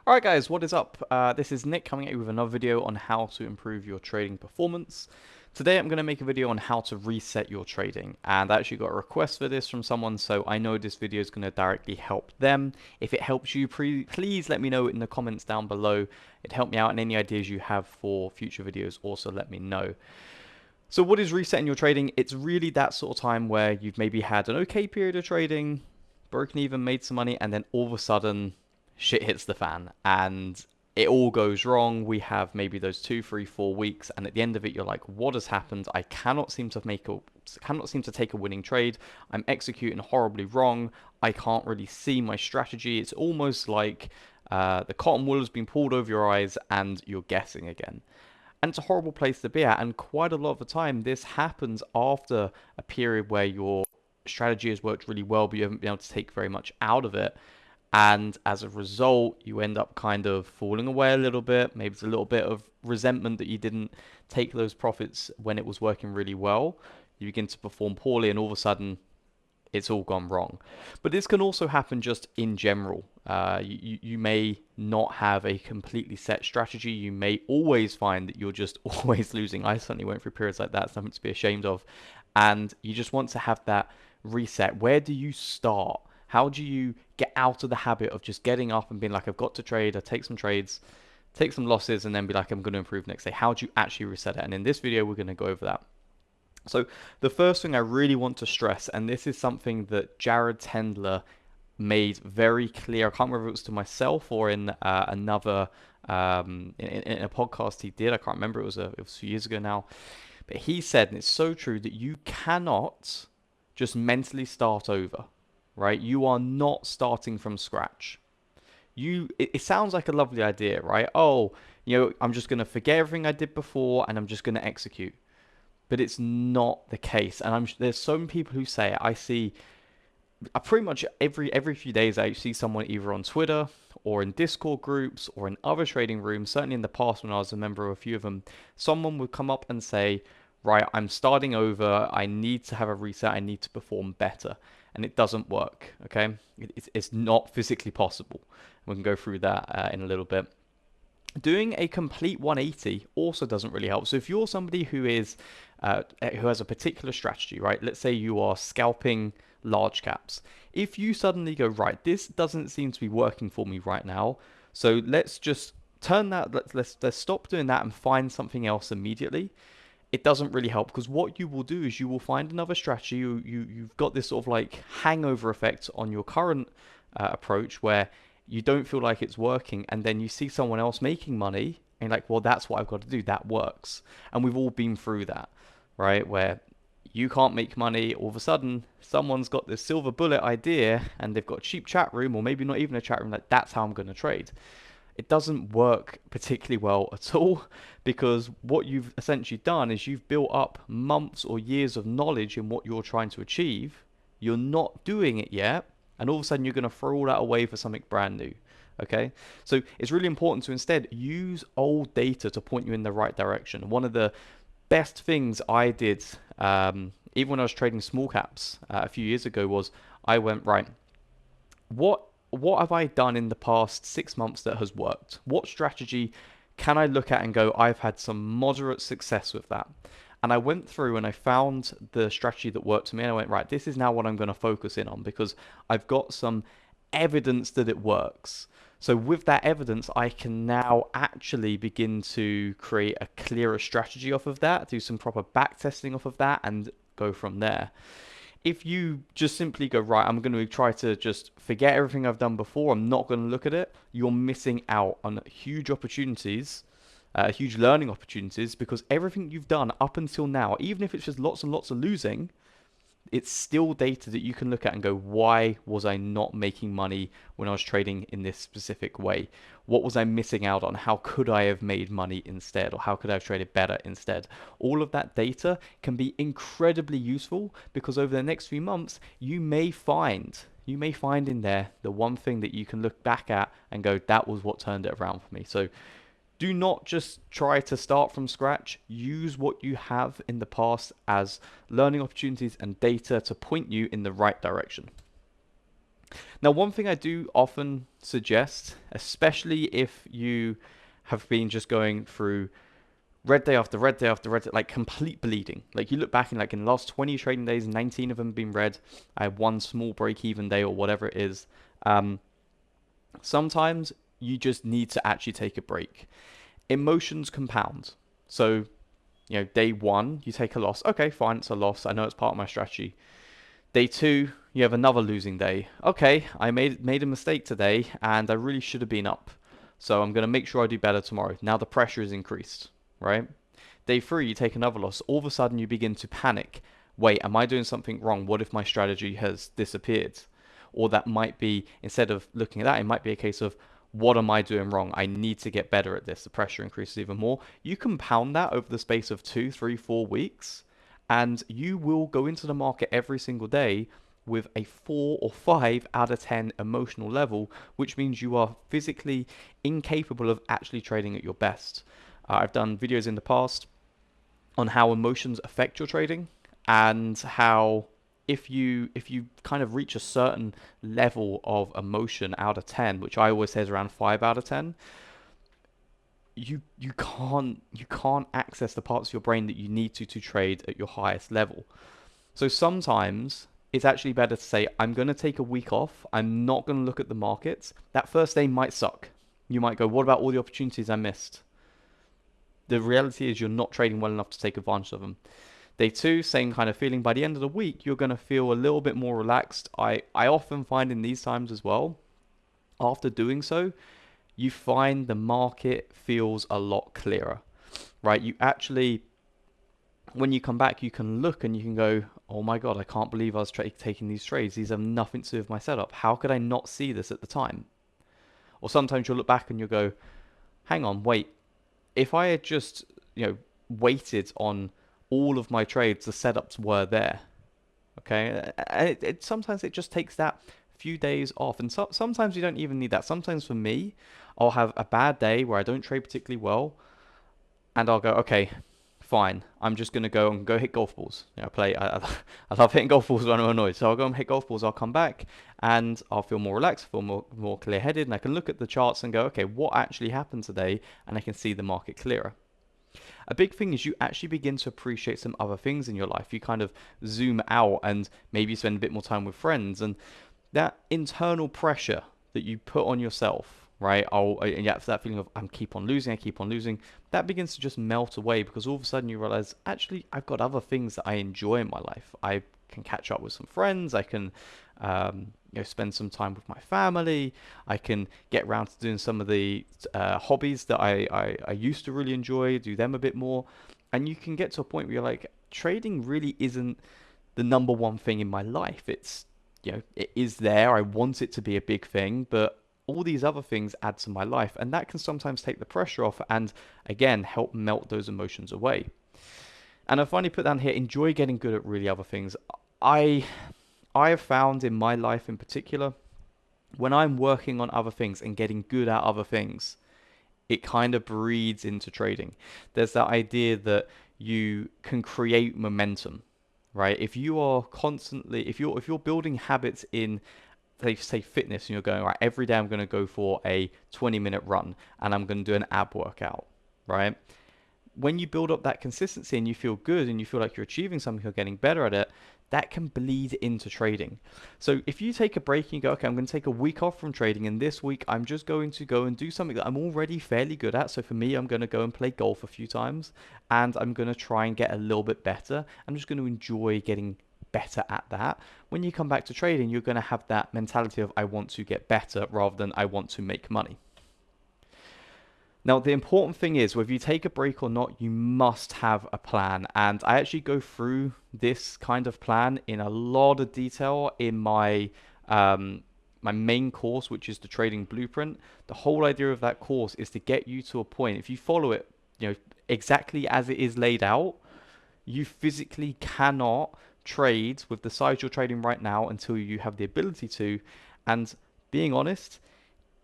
Alright guys, what is up? This is Nick coming at you with another video on how to improve your trading performance. Today I'm going to make a video on how to reset your trading, and I actually got a request for this from someone, so I know this video is going to directly help them. If it helps you, please let me know in the comments down below. It'd help me out, and any ideas you have for future videos also let me know. So what is resetting your trading? It's really that sort of time where you've maybe had an okay period of trading, broken even, made some money, and then all of a sudden shit hits the fan and it all goes wrong. We have maybe those 2, 3, 4 weeks, and at the end of it, you're like, "What has happened? I cannot seem to take a winning trade. I'm executing horribly wrong. I can't really see my strategy. It's almost like the cotton wool has been pulled over your eyes, and you're guessing again." And it's a horrible place to be at. And quite a lot of the time, this happens after a period where your strategy has worked really well, but you haven't been able to take very much out of it. And as a result, you end up kind of falling away a little bit. Maybe it's a little bit of resentment that you didn't take those profits when it was working really well. You begin to perform poorly, and all of a sudden, it's all gone wrong. But this can also happen just in general. You may not have a completely set strategy. You may always find that you're just always losing. I certainly went through periods like that, something to be ashamed of. And you just want to have that reset. Where do you start? How do you get out of the habit of just getting up and being like, I've got to trade, I take some trades, take some losses, and then be like, I'm going to improve next day? How do you actually reset it? And in this video, we're going to go over that. So the first thing I really want to stress, and this is something that Jared Tendler made very clear. I can't remember if it was to myself or in another in a podcast he did. I can't remember. It was a few years ago now. But he said, and it's so true, that you cannot just mentally start over, right? You are not starting from scratch. It sounds like a lovely idea, right? Oh, I'm just going to forget everything I did before and I'm just going to execute. But it's not the case. And there's so many people who say it. I see pretty much every few days I see someone either on Twitter or in Discord groups or in other trading rooms. Certainly in the past when I was a member of a few of them, someone would come up and say, right, I'm starting over. I need to have a reset. I need to perform better. And it doesn't work. Okay, it's not physically possible. We can go through that in a little bit. Doing a complete 180 also doesn't really help. So if you're somebody who has a particular strategy, right? Let's say you are scalping large caps. If you suddenly go, right, this doesn't seem to be working for me right now, so let's just turn that. Let's stop doing that and find something else immediately. It doesn't really help, because what you will do is you will find another strategy. You've got this sort of like hangover effect on your current approach where you don't feel like it's working, and then you see someone else making money and you're like, well, that's what I've got to do, that works. And we've all been through that, right? Where you can't make money, all of a sudden someone's got this silver bullet idea and they've got a cheap chat room, or maybe not even a chat room, like, that's how I'm going to trade. It doesn't work particularly well at all, because what you've essentially done is you've built up months or years of knowledge in what you're trying to achieve. You're not doing it yet, and all of a sudden you're going to throw all that away for something brand new. Okay, so it's really important to instead use old data to point you in the right direction. One of the best things I did, even when I was trading small caps a few years ago, was I went, right, what have I done in the past 6 months that has worked? What strategy can I look at and go, I've had some moderate success with that? And I went through and I found the strategy that worked for me, and I went, right, this is now what I'm going to focus in on, because I've got some evidence that it works. So with that evidence, I can now actually begin to create a clearer strategy off of that, do some proper back testing off of that, and go from there. If you just simply go, right, I'm going to try to just forget everything I've done before, I'm not going to look at it, you're missing out on huge opportunities, huge learning opportunities, because everything you've done up until now, even if it's just lots and lots of losing, it's still data that you can look at and go, why was I not making money when I was trading in this specific way? What was I missing out on? How could I have made money instead? Or how could I have traded better instead? All of that data can be incredibly useful, because over the next few months, you may find in there the one thing that you can look back at and go, that was what turned it around for me. So do not just try to start from scratch. Use what you have in the past as learning opportunities and data to point you in the right direction. Now, one thing I do often suggest, especially if you have been just going through red day after red day after red day, like complete bleeding. Like you look back and like in the last 20 trading days, 19 of them have been red. I had one small break even day or whatever it is. Um, Sometimes you just need to actually take a break. Emotions compound. So, day one, you take a loss. Okay, fine, it's a loss. I know it's part of my strategy. Day two, you have another losing day. Okay, I made a mistake today and I really should have been up. So I'm going to make sure I do better tomorrow. Now the pressure is increased, right? Day three, you take another loss. All of a sudden you begin to panic. Wait, am I doing something wrong? What if my strategy has disappeared? Or that might be, instead of looking at that, it might be a case of, what am I doing wrong? I need to get better at this. The pressure increases even more. You compound that over the space of 2, 3, 4 weeks, and you will go into the market every single day with a 4 or 5 out of 10 emotional level, which means you are physically incapable of actually trading at your best. I've done videos in the past on how emotions affect your trading, and how if you kind of reach a certain level of emotion out of 10, which I always say is around 5 out of 10, you can't access the parts of your brain that you need to trade at your highest level. So sometimes it's actually better to say, I'm going to take a week off. I'm not going to look at the markets. That first day might suck. You might go, what about all the opportunities I missed? The reality is you're not trading well enough to take advantage of them. Day two, same kind of feeling. By the end of the week, you're going to feel a little bit more relaxed. I often find in these times as well, after doing so, you find the market feels a lot clearer, right? You actually, when you come back, you can look and you can go, oh my God, I can't believe I was taking these trades. These have nothing to do with my setup. How could I not see this at the time? Or sometimes you'll look back and you'll go, hang on, wait, if I had just, waited on all of my trades, the setups were there. Okay, and sometimes it just takes that few days off, and sometimes you don't even need that. Sometimes for me, I'll have a bad day where I don't trade particularly well, and I'll go, okay, fine. I'm just gonna go hit golf balls. I love hitting golf balls when I'm annoyed, so I'll go and hit golf balls. I'll come back and I'll feel more relaxed, feel more clear-headed, and I can look at the charts and go, okay, what actually happened today, and I can see the market clearer. A big thing is you actually begin to appreciate some other things in your life. You kind of zoom out and maybe spend a bit more time with friends, and that internal pressure that you put on yourself, right? And yeah, that feeling of I keep on losing, that begins to just melt away, because all of a sudden you realize, actually, I've got other things that I enjoy in my life. I can catch up with some friends. I can, spend some time with my family. I can get around to doing some of the hobbies that I used to really enjoy, do them a bit more. And you can get to a point where you're like, trading really isn't the number one thing in my life. It's, it is there. I want it to be a big thing, but all these other things add to my life. And that can sometimes take the pressure off and, again, help melt those emotions away. And I finally put down here, enjoy getting good at really other things. I I have found in my life in particular, when I'm working on other things and getting good at other things, it kind of breeds into trading. There's that idea that you can create momentum, right? If you are constantly, if you're building habits in, say fitness, and you're going, right, every day I'm going to go for a 20-minute run and I'm going to do an ab workout, right? When you build up that consistency and you feel good and you feel like you're achieving something, you're getting better at it, that can bleed into trading. So if you take a break and you go, okay, I'm going to take a week off from trading, and this week I'm just going to go and do something that I'm already fairly good at. So for me, I'm going to go and play golf a few times, and I'm going to try and get a little bit better. I'm just going to enjoy getting better at that. When you come back to trading, you're going to have that mentality of I want to get better rather than I want to make money. Now, the important thing is, whether you take a break or not, you must have a plan. And I actually go through this kind of plan in a lot of detail in my main course, which is the Trading Blueprint. The whole idea of that course is to get you to a point, if you follow it, exactly as it is laid out, you physically cannot trade with the size you're trading right now until you have the ability to. And being honest,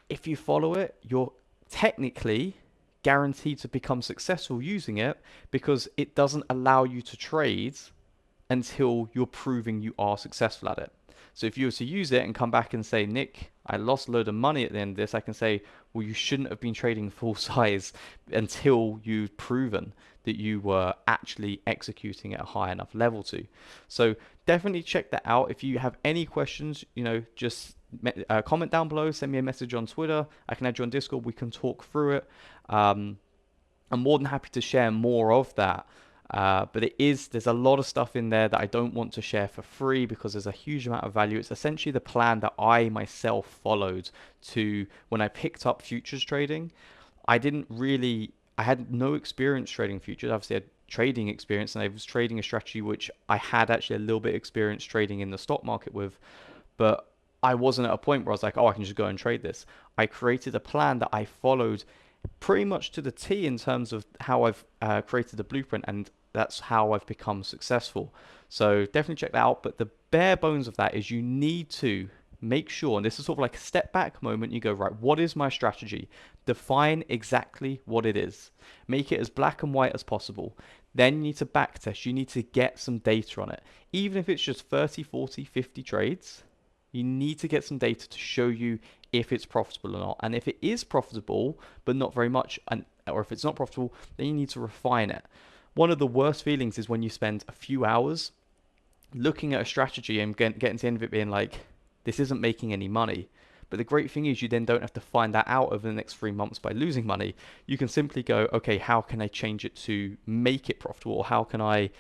if you follow it, you're technically guaranteed to become successful using it, because it doesn't allow you to trade until you're proving you are successful at it. So if you were to use it and come back and say, Nick, I lost a load of money at the end of this, I can say, well, you shouldn't have been trading full size until you've proven that you were actually executing at a high enough level to. So definitely check that out. If you have any questions, just comment down below, send me a message on Twitter. I can add you on Discord. We can talk through it. I'm more than happy to share more of that. But there's a lot of stuff in there that I don't want to share for free because there's a huge amount of value. It's essentially the plan that I myself followed to when I picked up futures trading. I had no experience trading futures. Obviously, I had trading experience, and I was trading a strategy which I had actually a little bit experience trading in the stock market with, but I wasn't at a point where I was like, oh, I can just go and trade this. I created a plan that I followed pretty much to the T in terms of how I've created the blueprint, and that's how I've become successful. So definitely check that out. But the bare bones of that is you need to make sure, and this is sort of like a step back moment, you go, right, what is my strategy? Define exactly what it is. Make it as black and white as possible. Then you need to backtest. You need to get some data on it. Even if it's just 30, 40, 50 trades, you need to get some data to show you if it's profitable or not. And if it is profitable, but not very much, or if it's not profitable, then you need to refine it. One of the worst feelings is when you spend a few hours looking at a strategy and getting to the end of it being like, this isn't making any money. But the great thing is you then don't have to find that out over the next 3 months by losing money. You can simply go, okay, how can I change it to make it profitable? Or how can I,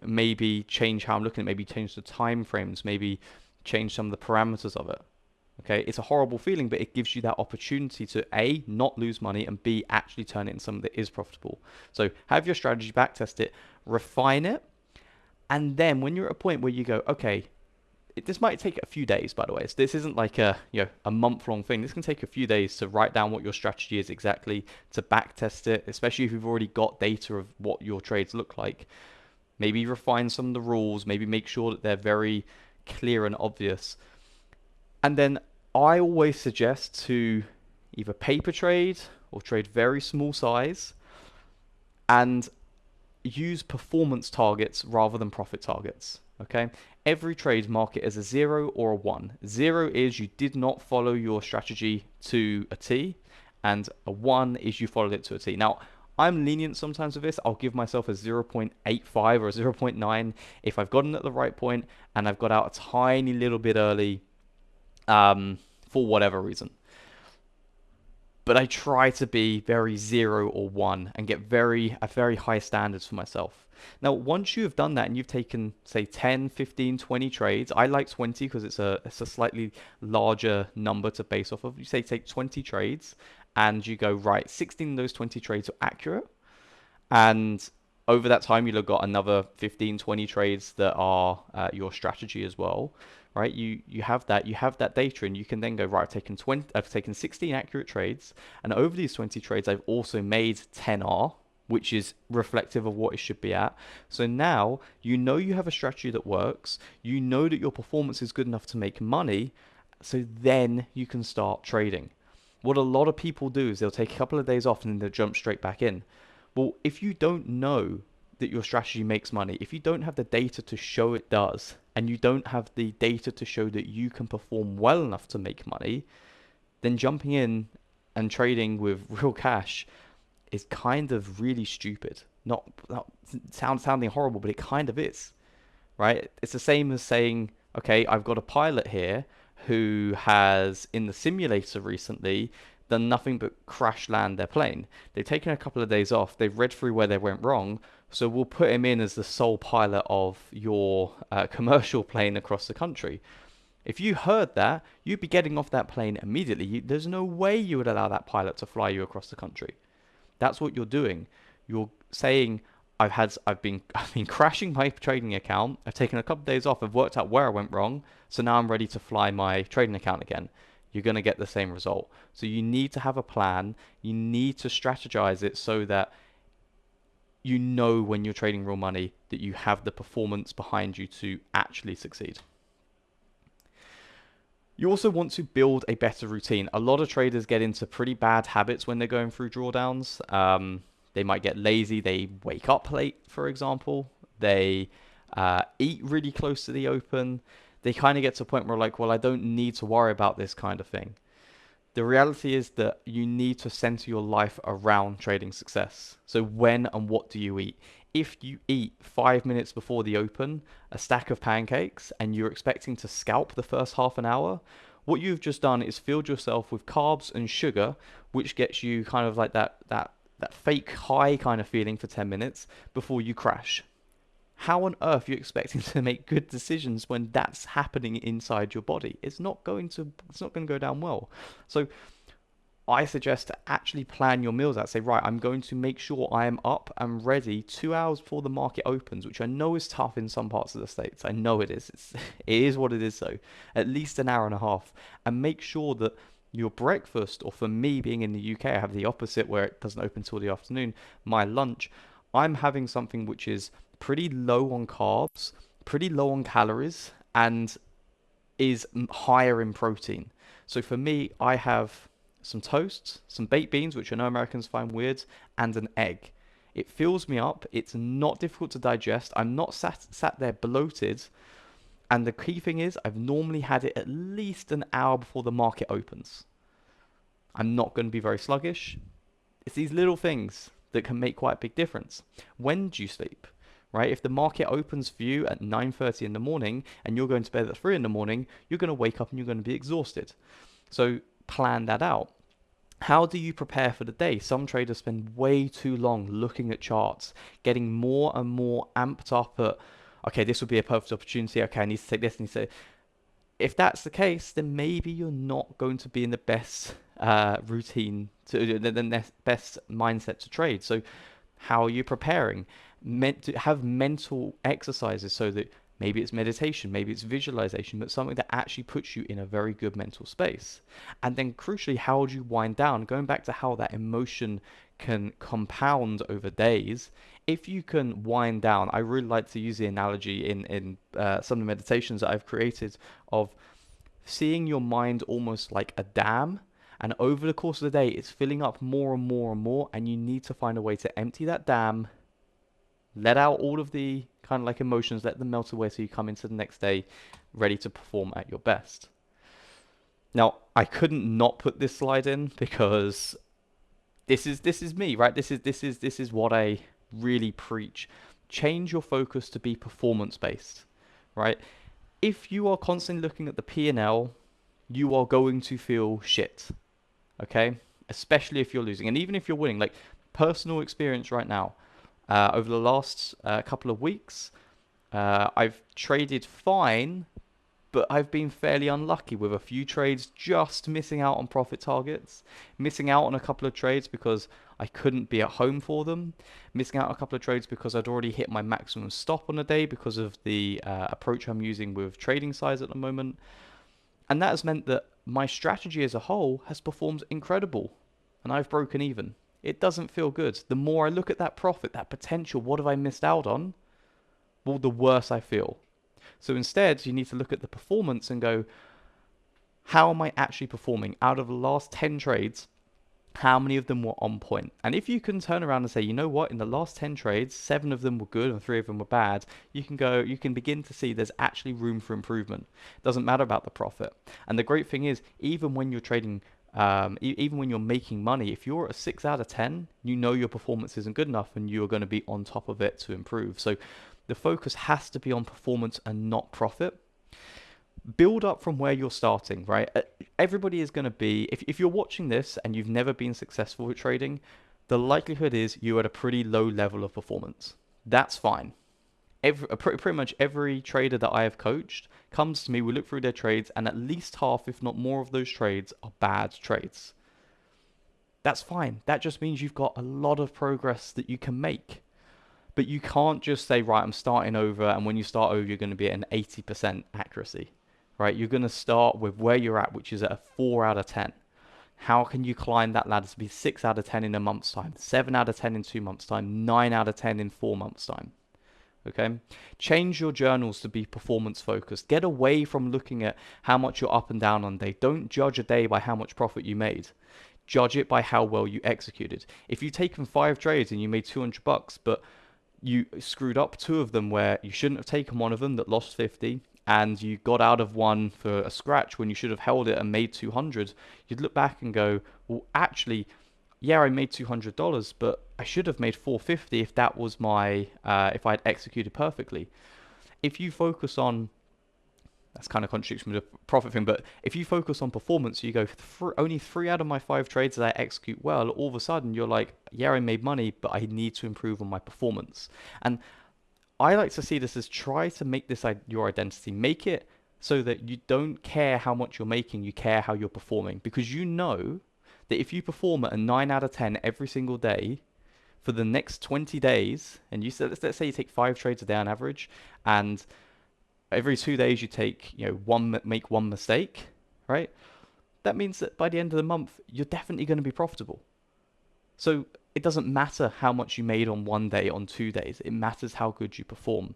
maybe change how I'm looking at it, maybe change the time frames, maybe change some of the parameters of it. Okay, it's a horrible feeling, but it gives you that opportunity to A, not lose money, and B, actually turn it into something that is profitable. So have your strategy, backtest it, refine it, and then when you're at a point where you go, okay, this might take a few days, by the way. So this isn't like a month-long thing. This can take a few days to write down what your strategy is exactly, to backtest it, especially if you've already got data of what your trades look like. Maybe refine some of the rules, maybe make sure that they're very clear and obvious. And then I always suggest to either paper trade or trade very small size and use performance targets rather than profit targets. Okay, every trade mark it as a 0 or a 1. 0 is you did not follow your strategy to a T, and a 1 is you followed it to a T. Now, I'm lenient sometimes with this. I'll give myself a 0.85 or a 0.9 if I've gotten at the right point and I've got out a tiny little bit early for whatever reason. But I try to be very 0 or 1 and get very high standards for myself. Now, once you have done that and you've taken, say, 10, 15, 20 trades, I like 20 because it's a slightly larger number to base off of. You say take 20 trades and you go, right, 16 of those 20 trades are accurate. And over that time, you'll have got another 15, 20 trades that are your strategy as well. Right, you have that data, and you can then go, right, I've taken 16 accurate trades, and over these 20 trades, I've also made 10R, which is reflective of what it should be at. So now you have a strategy that works, you know that your performance is good enough to make money, so then you can start trading. What a lot of people do is they'll take a couple of days off and then they'll jump straight back in. Well, if you don't know that your strategy makes money, if you don't have the data to show it does, and you don't have the data to show that you can perform well enough to make money, then jumping in and trading with real cash is kind of really stupid. Not sounding horrible, but it kind of is, right? It's the same as saying, okay, I've got a pilot here who has, in the simulator recently, done nothing but crash land their plane. They've taken a couple of days off. They've read through where they went wrong. So we'll put him in as the sole pilot of your commercial plane across the country. If you heard that, you'd be getting off that plane immediately. There's no way you would allow that pilot to fly you across the country. That's what you're doing. You're saying, I've been crashing my trading account. I've taken a couple of days off. I've worked out where I went wrong. So now I'm ready to fly my trading account again. You're going to get the same result. So you need to have a plan. You need to strategize it so that you know when you're trading real money that you have the performance behind you to actually succeed. You also want to build a better routine. A lot of traders get into pretty bad habits when they're going through drawdowns. They might get lazy. They wake up late, for example. They eat really close to the open. they kind of get to a point where like, well, I don't need to worry about this kind of thing. The reality is that you need to center your life around trading success. So when and what do you eat? If you eat 5 minutes before the open a stack of pancakes and you're expecting to scalp the first half an hour, what you've just done is filled yourself with carbs and sugar, which gets you kind of like that fake high kind of feeling for 10 minutes before you crash. How on earth are you expecting to make good decisions when that's happening inside your body? It's not going to go down well. So I suggest to actually plan your meals out. Say, right, I'm going to make sure I am up and ready 2 hours before the market opens, which I know is tough in some parts of the States. I know it is. It is what it is, though. At least an hour and a half. And make sure that your breakfast, or for me being in the UK, I have the opposite where it doesn't open till the afternoon. My lunch, I'm having something which is pretty low on carbs, pretty low on calories, and is higher in protein. So for me, I have some toast, some baked beans, which I know Americans find weird, and an egg. It fills me up. It's not difficult to digest. I'm not sat there bloated. And the key thing is, I've normally had it at least an hour before the market opens. I'm not going to be very sluggish. It's these little things that can make quite a big difference. When do you sleep? Right? If the market opens for you at 9:30 in the morning and you're going to bed at 3 in the morning, you're going to wake up and you're going to be exhausted. So plan that out. How do you prepare for the day? Some traders spend way too long looking at charts, getting more and more amped up at, okay, this would be a perfect opportunity. Okay, I need to take this. If that's the case, then maybe you're not going to be in the best routine, the best mindset to trade. So how are you preparing? Meant to have mental exercises, so that maybe it's meditation, maybe it's visualization, but something that actually puts you in a very good mental space. And then crucially, how do you wind down? Going back to how that emotion can compound over days. If you can wind down, I really like to use the analogy in some of the meditations that I've created of seeing your mind almost like a dam. And over the course of the day, it's filling up more and more and more, and you need to find a way to empty that dam, let out all of the kind of like emotions, let them melt away so you come into the next day ready to perform at your best. Now, I couldn't not put this slide in because this is me, right? This is what I really preach. Change your focus to be performance based, right? If you are constantly looking at the P&L, you are going to feel shit, okay? Especially if you're losing. And even if you're winning, like personal experience right now, over the last couple of weeks, I've traded fine, but I've been fairly unlucky with a few trades just missing out on profit targets, missing out on a couple of trades because I couldn't be at home for them, missing out on a couple of trades because I'd already hit my maximum stop on a day because of the approach I'm using with trading size at the moment. And that has meant that my strategy as a whole has performed incredible, and I've broken even. It doesn't feel good. The more I look at that profit, that potential, what have I missed out on? Well, the worse I feel. So instead, you need to look at the performance and go, how am I actually performing? Out of the last 10 trades, how many of them were on point? And if you can turn around and say, you know what, in the last 10 trades, 7 of them were good and 3 of them were bad, you can begin to see there's actually room for improvement. It doesn't matter about the profit. And the great thing is, even when you're trading, even when you're making money, if you're at a 6 out of 10, you know your performance isn't good enough and you're going to be on top of it to improve. So the focus has to be on performance and not profit. Build up from where you're starting, right? Everybody is going to be, if you're watching this and you've never been successful with trading, the likelihood is you're at a pretty low level of performance. That's fine. Pretty much every trader that I have coached comes to me, we look through their trades, and at least half, if not more of those trades are bad trades. That's fine. That just means you've got a lot of progress that you can make. But you can't just say, right, I'm starting over, and when you start over, you're going to be at an 80% accuracy, right? You're going to start with where you're at, which is at a 4 out of 10. How can you climb that ladder to be 6 out of 10 in a month's time, 7 out of 10 in 2 months' time, 9 out of 10 in 4 months' time? Okay, change your journals to be performance focused. Get away from looking at how much you're up and down on a day. Don't judge a day by how much profit you made. Judge it by how well you executed. If you've taken 5 trades and you made $200, but you screwed up 2 of them where you shouldn't have taken one of them that lost 50, and you got out of one for a scratch when you should have held it and made 200, you'd look back and go, well, actually, yeah, I made $200, but I should have made 450 if that was my, if I had executed perfectly. If you focus on, that's kind of contradicts with the profit thing, but if you focus on performance, you go, only 3 out of my 5 trades that I execute well, all of a sudden you're like, yeah, I made money, but I need to improve on my performance. And I like to see this as try to make this your identity. Make it so that you don't care how much you're making, you care how you're performing. Because you know that if you perform at a 9 out of 10 every single day for the next 20 days, and you said, let's say you take 5 trades a day on average, and every 2 days you take, make one mistake, right? That means that by the end of the month, you're definitely going to be profitable. So it doesn't matter how much you made on 1 day, on 2 days. It matters how good you perform.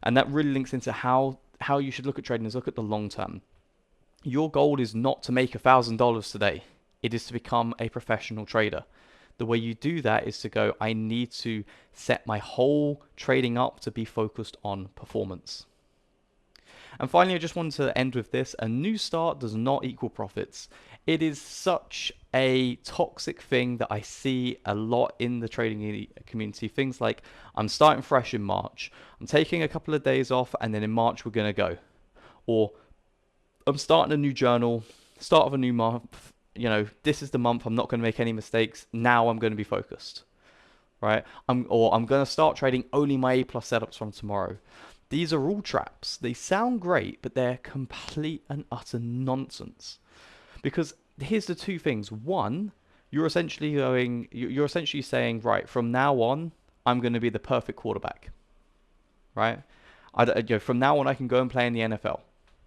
And that really links into how you should look at trading is look at the long term. Your goal is not to make $1,000 today. It is to become a professional trader. The way you do that is to go, I need to set my whole trading up to be focused on performance. And finally, I just wanted to end with this. A new start does not equal profits. It is such a toxic thing that I see a lot in the trading community. Things like, I'm starting fresh in March. I'm taking a couple of days off, and then in March, we're going to go. Or, I'm starting a new journal, start of a new month. This is the month. I'm not going to make any mistakes. Now I'm going to be focused. Right? I'm going to start trading only my A+ setups from tomorrow. These are all traps. They sound great, but they're complete and utter nonsense. Because here's the two things. One, you're essentially saying, right, from now on, I'm going to be the perfect quarterback. Right? From now on, I can go and play in the NFL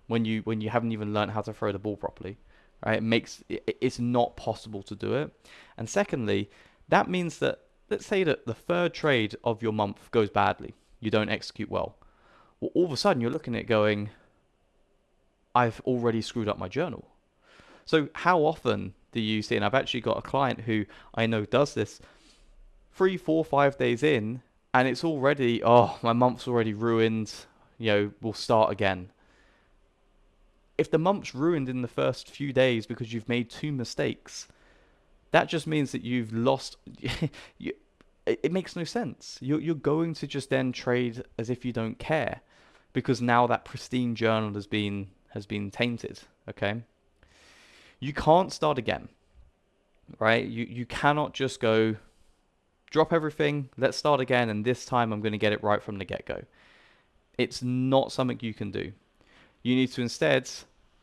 when you haven't even learned how to throw the ball properly. Right? It's not possible to do it. And secondly, that means that, let's say that the third trade of your month goes badly. You don't execute well. Well, all of a sudden you're looking at it going, I've already screwed up my journal. So how often do you see, and I've actually got a client who I know does this, 3, 4, 5 days in, and it's already, oh, my month's already ruined, we'll start again. If the month's ruined in the first few days because you've made 2 mistakes, that just means that you've lost, it makes no sense. You're going to just then trade as if you don't care, because now that pristine journal has been tainted. Okay, you can't start again, right? You cannot just go drop everything, let's start again, and this time I'm going to get it right from the get-go. It's not something you can do. You need to instead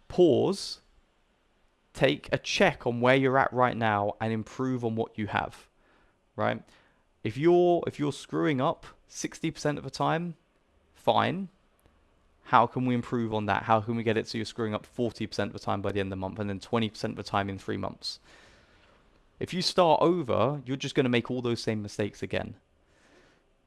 pause, take a check on where you're at right now, and improve on what you have. Right? If you're screwing up 60% of the time, fine. How can we improve on that? How can we get it so you're screwing up 40% of the time by the end of the month, and then 20% of the time in 3 months? If you start over, you're just going to make all those same mistakes again.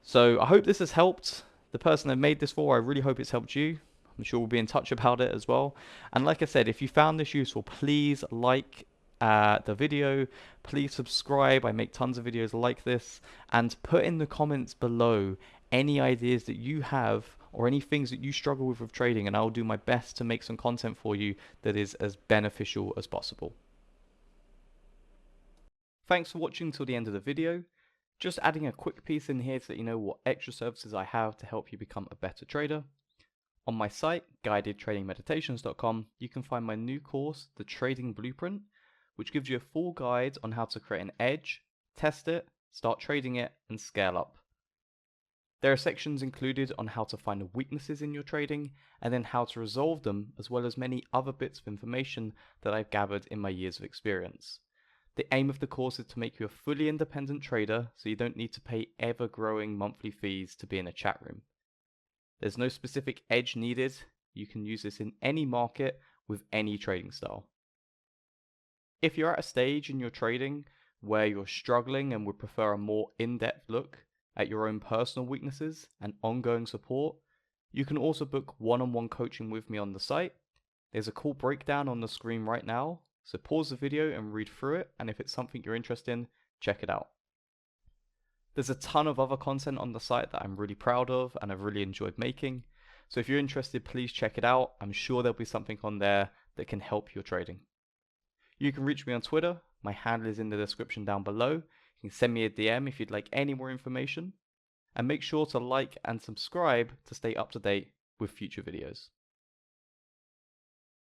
So I hope this has helped the person I made this for. I really hope it's helped you. I'm sure we'll be in touch about it as well. And like I said, if you found this useful, please like the video, please subscribe. I make tons of videos like this, and put in the comments below any ideas that you have or any things that you struggle with trading, and I'll do my best to make some content for you that is as beneficial as possible. Thanks for watching till the end of the video. Just adding a quick piece in here to let you know what extra services I have to help you become a better trader. On my site, guidedtradingmeditations.com, you can find my new course, The Trading Blueprint, which gives you a full guide on how to create an edge, test it, start trading it, and scale up. There are sections included on how to find weaknesses in your trading, and then how to resolve them, as well as many other bits of information that I've gathered in my years of experience. The aim of the course is to make you a fully independent trader, so you don't need to pay ever-growing monthly fees to be in a chat room. There's no specific edge needed. You can use this in any market with any trading style. If you're at a stage in your trading where you're struggling and would prefer a more in-depth look at your own personal weaknesses and ongoing support, you can also book one-on-one coaching with me on the site. There's a cool breakdown on the screen right now, so pause the video and read through it, and if it's something you're interested in, check it out. There's a ton of other content on the site that I'm really proud of and I've really enjoyed making. So if you're interested, please check it out. I'm sure there'll be something on there that can help your trading. You can reach me on Twitter. My handle is in the description down below. You can send me a DM if you'd like any more information. And make sure to like and subscribe to stay up to date with future videos.